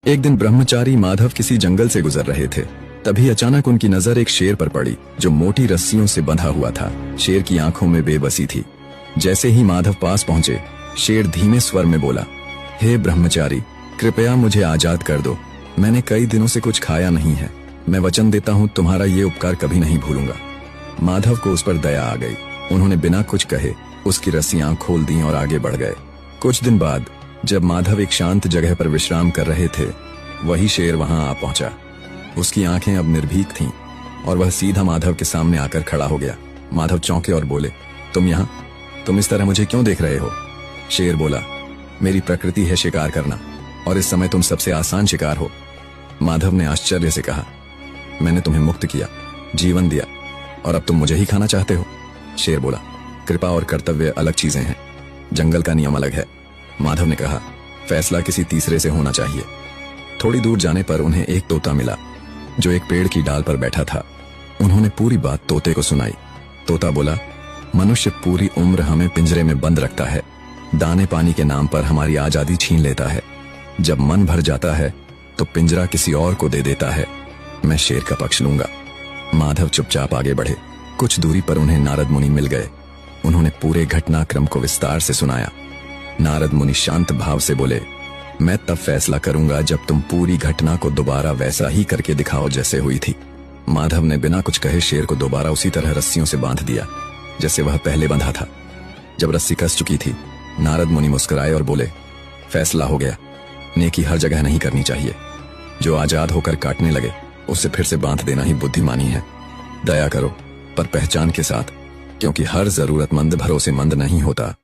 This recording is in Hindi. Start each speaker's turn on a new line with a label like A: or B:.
A: एक दिन ब्रह्मचारी माधव किसी जंगल से गुजर रहे थे। तभी अचानक उनकी नजर एक शेर पर पड़ी जो मोटी रस्सियों से बंधा हुआ था। शेर की आंखों में बेबसी थी। जैसे ही माधव पास पहुंचे, शेर धीमे स्वर में बोला, हे ब्रह्मचारी, कृपया मुझे आजाद कर दो। मैंने कई दिनों से कुछ खाया नहीं है। मैं वचन देता हूँ तुम्हारा ये उपकार कभी नहीं भूलूंगा। माधव को उस पर दया आ गई। उन्होंने बिना कुछ कहे उसकी रस्सियां खोल दी और आगे बढ़ गए। कुछ दिन बाद जब माधव एक शांत जगह पर विश्राम कर रहे थे, वही शेर वहां आ पहुंचा। उसकी आंखें अब निर्भीक थीं और वह सीधा माधव के सामने आकर खड़ा हो गया। माधव चौंके और बोले, तुम यहाँ? तुम इस तरह मुझे क्यों देख रहे हो? शेर बोला, मेरी प्रकृति है शिकार करना और इस समय तुम सबसे आसान शिकार हो। माधव ने आश्चर्य से कहा, मैंने तुम्हें मुक्त किया, जीवन दिया और अब तुम मुझे ही खाना चाहते हो? शेर बोला, कृपा और कर्तव्य अलग चीजें हैं, जंगल का नियम अलग है। माधव ने कहा, फैसला किसी तीसरे से होना चाहिए। थोड़ी दूर जाने पर उन्हें एक तोता मिला जो एक पेड़ की डाल पर बैठा था। उन्होंने पूरी बात तोते को सुनाई। तोता बोला, मनुष्य पूरी उम्र हमें पिंजरे में बंद रखता है, दाने पानी के नाम पर हमारी आजादी छीन लेता है। जब मन भर जाता है तो पिंजरा किसी और को दे देता है। मैं शेर का पक्ष लूंगा। माधव चुपचाप आगे बढ़े। कुछ दूरी पर उन्हें नारद मुनि मिल गए। उन्होंने पूरे घटनाक्रम को विस्तार से सुनाया। नारद मुनि शांत भाव से बोले, मैं तब फैसला करूंगा जब तुम पूरी घटना को दोबारा वैसा ही करके दिखाओ जैसे हुई थी। माधव ने बिना कुछ कहे शेर को दोबारा उसी तरह रस्सियों से बांध दिया जैसे वह पहले बंधा था। जब रस्सी कस चुकी थी, नारद मुनि मुस्कुराए और बोले, फैसला हो गया। नेकी हर जगह नहीं करनी चाहिए। जो आजाद होकर काटने लगे उसे फिर से बांध देना ही बुद्धिमानी है। दया करो, पर पहचान के साथ, क्योंकि हर जरूरतमंद भरोसेमंद नहीं होता।